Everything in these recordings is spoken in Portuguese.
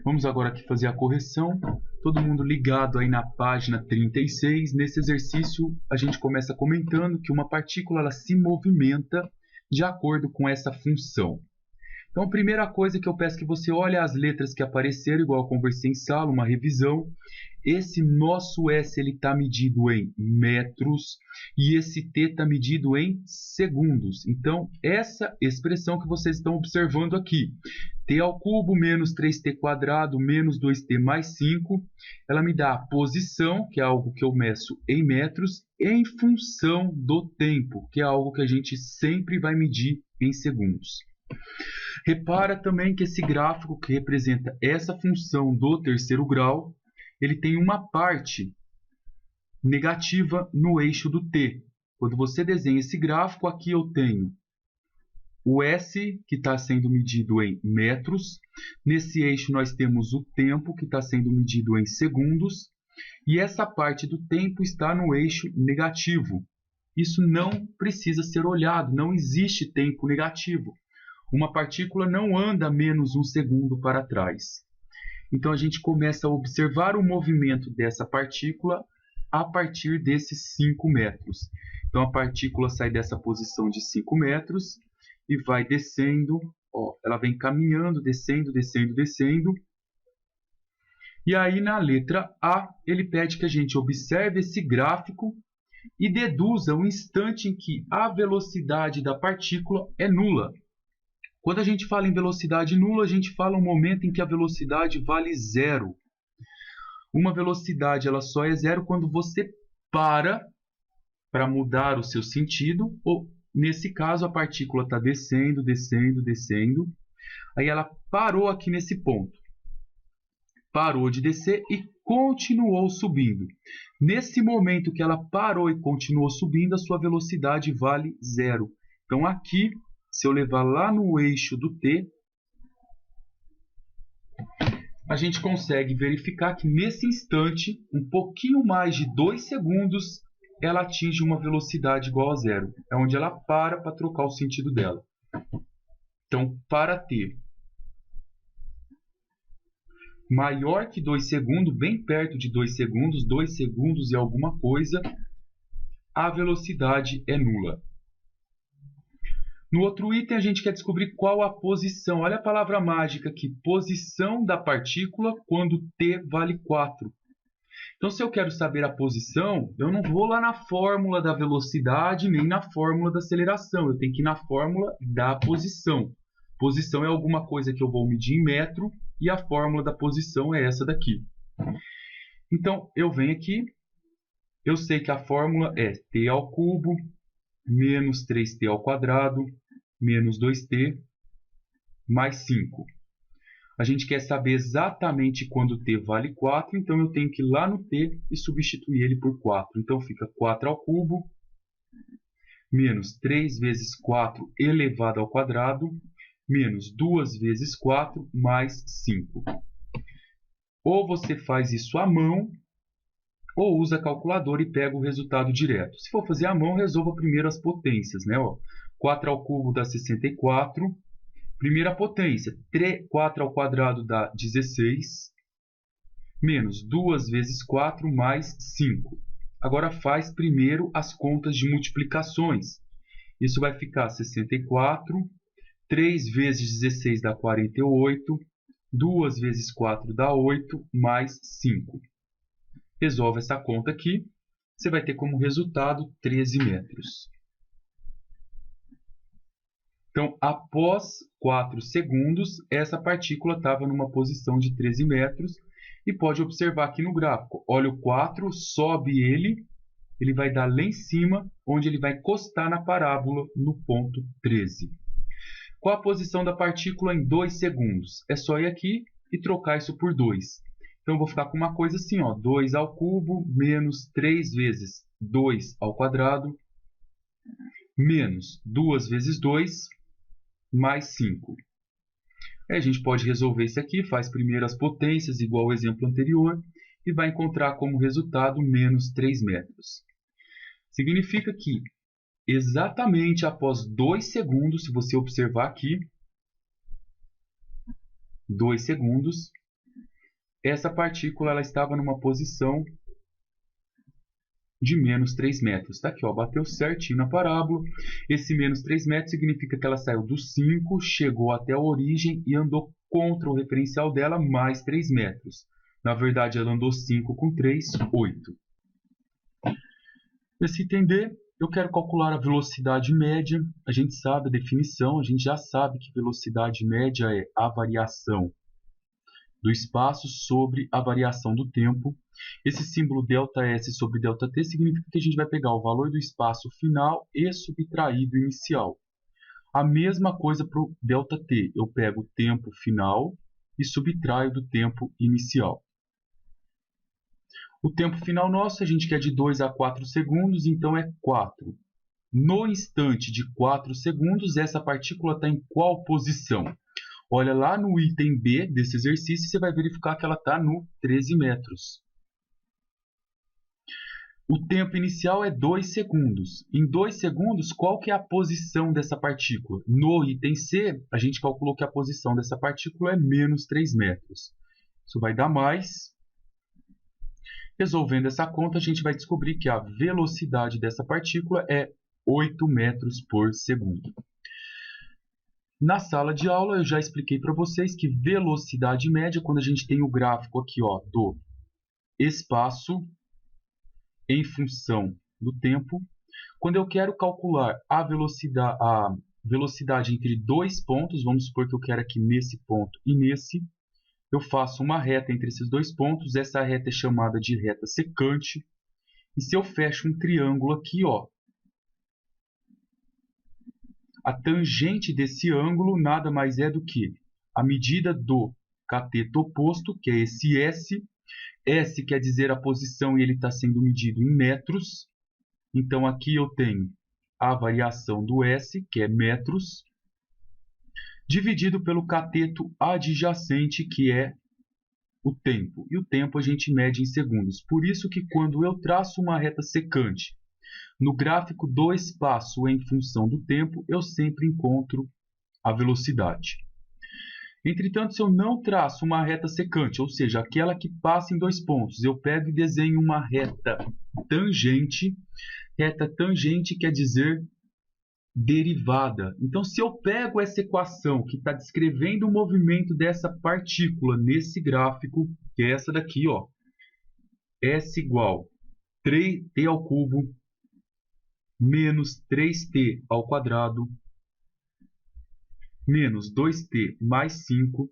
Vamos agora aqui fazer a correção. Todo mundo ligado aí na página 36. Nesse exercício, a gente começa comentando que uma partícula ela se movimenta de acordo com essa função. Então, a primeira coisa que eu peço que você olhe as letras que apareceram, igual eu conversei em sala, uma revisão. Esse nosso S está medido em metros e esse T está medido em segundos. Então, essa expressão que vocês estão observando aqui, T ao cubo menos 3T quadrado menos 2T mais 5, ela me dá a posição, que é algo que eu meço em metros, em função do tempo, que é algo que a gente sempre vai medir em segundos. Repara também que esse gráfico que representa essa função do terceiro grau, ele tem uma parte negativa no eixo do t. Quando você desenha esse gráfico, aqui eu tenho o S, que está sendo medido em metros. Nesse eixo nós temos o tempo, que está sendo medido em segundos. E essa parte do tempo está no eixo negativo. Isso não precisa ser olhado, não existe tempo negativo. Uma partícula não anda menos um segundo para trás. Então, a gente começa a observar o movimento dessa partícula a partir desses 5 metros. Então, a partícula sai dessa posição de 5 metros e vai descendo. Ó, ela vem caminhando, descendo, descendo, descendo. E aí, na letra A, ele pede que a gente observe esse gráfico e deduza o instante em que a velocidade da partícula é nula. Quando a gente fala em velocidade nula, a gente fala um momento em que a velocidade vale zero. Uma velocidade ela só é zero quando você para mudar o seu sentido, ou nesse caso a partícula está descendo, descendo, descendo. Aí ela parou aqui nesse ponto. Parou de descer e continuou subindo. Nesse momento que ela parou e continuou subindo, a sua velocidade vale zero. Então aqui, se eu levar lá no eixo do t, a gente consegue verificar que nesse instante, um pouquinho mais de 2 segundos, ela atinge uma velocidade igual a zero. É onde ela para trocar o sentido dela. Então, para t maior que 2 segundos, bem perto de 2 segundos e alguma coisa, a velocidade é nula. No outro item, a gente quer descobrir qual a posição. Olha a palavra mágica aqui, posição da partícula quando t vale 4. Então, se eu quero saber a posição, eu não vou lá na fórmula da velocidade nem na fórmula da aceleração. Eu tenho que ir na fórmula da posição. Posição é alguma coisa que eu vou medir em metro e a fórmula da posição é essa daqui. Então, eu venho aqui, eu sei que a fórmula é t ao cubo menos 3t ao quadrado menos 2t mais 5. A gente quer saber exatamente quando t vale 4, então eu tenho que ir lá no t e substituir ele por 4. Então fica 4 ao cubo menos 3 vezes 4 elevado ao quadrado menos 2 vezes 4 mais 5. Ou você faz isso à mão, ou usa a calculadora e pega o resultado direto. Se for fazer à mão, resolva primeiro as potências, né? 4 ao cubo dá 64. Primeira potência, 4 ao quadrado dá 16. Menos 2 vezes 4 mais 5. Agora faz primeiro as contas de multiplicações. Isso vai ficar 64. 3 vezes 16 dá 48. 2 vezes 4 dá 8, mais 5. Resolve essa conta aqui, você vai ter como resultado 13 metros. Então, após 4 segundos, essa partícula estava numa posição de 13 metros. E pode observar aqui no gráfico. Olha o 4, sobe ele vai dar lá em cima, onde ele vai encostar na parábola no ponto 13. Qual a posição da partícula em 2 segundos? É só ir aqui e trocar isso por 2. Então, eu vou ficar com uma coisa assim, 2 ao cubo menos 3 vezes 2 ao quadrado menos 2 vezes 2 mais 5. Aí a gente pode resolver isso aqui, faz primeiro as potências, igual ao exemplo anterior, e vai encontrar como resultado menos 3 metros. Significa que exatamente após 2 segundos, se você observar aqui, 2 segundos, essa partícula ela estava numa posição de menos 3 metros. Está aqui, ó, bateu certinho na parábola. Esse menos 3 metros significa que ela saiu do 5, chegou até a origem e andou contra o referencial dela mais 3 metros. Na verdade, ela andou 5 com 3, 8. Para se entender, eu quero calcular a velocidade média. A gente sabe a definição, a gente já sabe que velocidade média é a variação do espaço sobre a variação do tempo. Esse símbolo ΔS sobre ΔT significa que a gente vai pegar o valor do espaço final e subtrair do inicial. A mesma coisa para o ΔT. Eu pego o tempo final e subtraio do tempo inicial. O tempo final nosso a gente quer de 2 a 4 segundos, então é 4. No instante de 4 segundos, essa partícula está em qual posição? Olha lá no item B desse exercício, você vai verificar que ela está no 13 metros. O tempo inicial é 2 segundos. Em 2 segundos, qual que é a posição dessa partícula? No item C, a gente calculou que a posição dessa partícula é menos 3 metros. Isso vai dar mais. Resolvendo essa conta, a gente vai descobrir que a velocidade dessa partícula é 8 metros por segundo. Na sala de aula, eu já expliquei para vocês que velocidade média, quando a gente tem o gráfico aqui, ó, do espaço em função do tempo. Quando eu quero calcular a velocidade entre dois pontos, vamos supor que eu quero aqui nesse ponto e nesse, eu faço uma reta entre esses dois pontos. Essa reta é chamada de reta secante. E se eu fecho um triângulo aqui, ó, a tangente desse ângulo nada mais é do que a medida do cateto oposto, que é esse S. S quer dizer a posição e ele está sendo medido em metros. Então, aqui eu tenho a variação do S, que é metros, dividido pelo cateto adjacente, que é o tempo. E o tempo a gente mede em segundos. Por isso que quando eu traço uma reta secante no gráfico do espaço em função do tempo, eu sempre encontro a velocidade. Entretanto, se eu não traço uma reta secante, ou seja, aquela que passa em dois pontos, eu pego e desenho uma reta tangente. Reta tangente quer dizer derivada. Então, se eu pego essa equação que está descrevendo o movimento dessa partícula nesse gráfico, que é essa daqui, ó, S igual 3t ao cubo menos 3t ao quadrado menos 2t mais 5.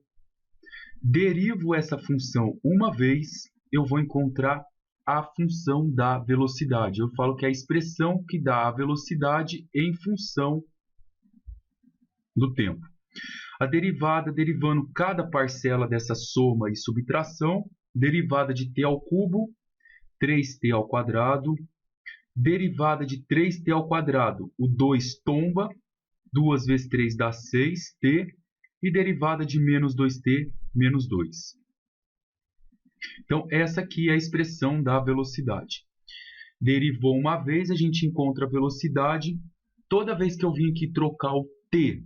Derivo essa função uma vez, eu vou encontrar a função da velocidade. Eu falo que é a expressão que dá a velocidade em função do tempo. A derivada, derivando cada parcela dessa soma e subtração, derivada de t ao cubo, 3t ao quadrado, derivada de 3t ao quadrado, o 2 tomba, 2 vezes 3 dá 6t, e derivada de menos 2t, menos 2. Então, essa aqui é a expressão da velocidade. Derivou uma vez, a gente encontra a velocidade. Toda vez que eu vim aqui trocar o t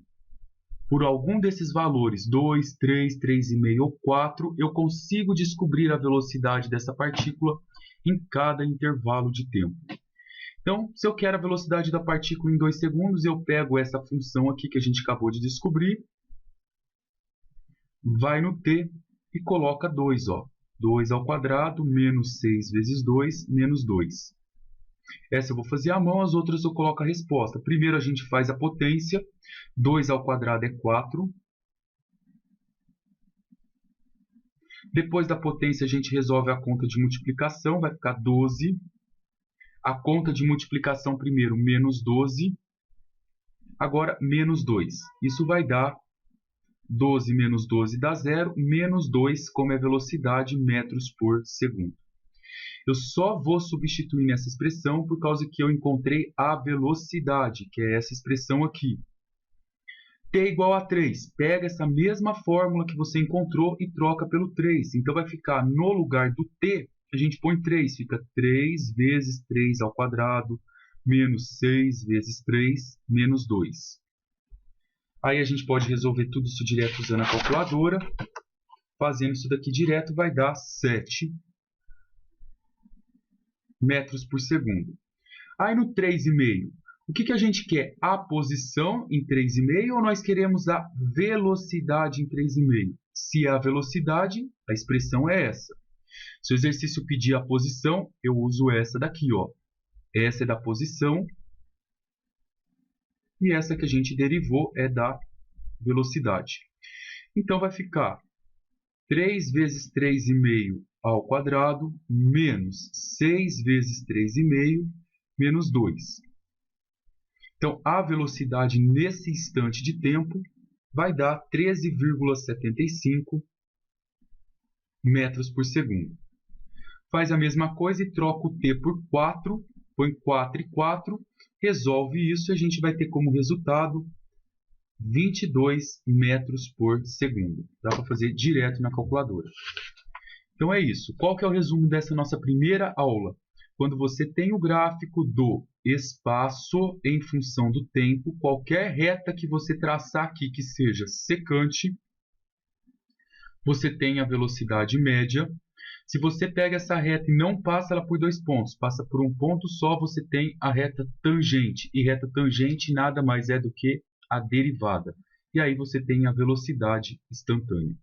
por algum desses valores, 2, 3, 3,5 ou 4, eu consigo descobrir a velocidade dessa partícula em cada intervalo de tempo. Então, se eu quero a velocidade da partícula em 2 segundos, eu pego essa função aqui que a gente acabou de descobrir, vai no t e coloca 2, ó. 2 ao quadrado menos 6 vezes 2, menos 2. Essa eu vou fazer à mão, as outras eu coloco a resposta. Primeiro a gente faz a potência, 2 ao quadrado é 4. Depois da potência a gente resolve a conta de multiplicação, vai ficar 12. A conta de multiplicação primeiro, menos 12. Agora, menos 2. Isso vai dar 12 menos 12 dá 0, menos 2, como é velocidade, metros por segundo. Eu só vou substituir nessa expressão por causa que eu encontrei a velocidade, que é essa expressão aqui. T igual a 3. Pega essa mesma fórmula que você encontrou e troca pelo 3. Então, vai ficar no lugar do T, a gente põe 3. Fica 3 vezes 3 ao quadrado, menos 6 vezes 3, menos 2. Aí a gente pode resolver tudo isso direto usando a calculadora. fazendo isso daqui direto vai dar 7 metros por segundo. Aí no 3,5, o que a gente quer? A posição em 3,5 ou nós queremos a velocidade em 3,5? Se é a velocidade, a expressão é essa. Se o exercício pedir a posição, eu uso essa daqui, ó. Essa é da posição e essa que a gente derivou é da velocidade. Então vai ficar 3 vezes 3,5 ao quadrado menos 6 vezes 3,5 menos 2. Então, a velocidade nesse instante de tempo vai dar 13,75 metros por segundo. Faz a mesma coisa e troca o t por 4, põe 4 e 4, resolve isso e a gente vai ter como resultado 22 metros por segundo. Dá para fazer direto na calculadora. Então é isso. Qual que é o resumo dessa nossa primeira aula? Quando você tem o gráfico do espaço em função do tempo, qualquer reta que você traçar aqui que seja secante, você tem a velocidade média. Se você pega essa reta e não passa ela por 2 pontos, passa por um ponto só, você tem a reta tangente. E reta tangente nada mais é do que a derivada. E aí você tem a velocidade instantânea.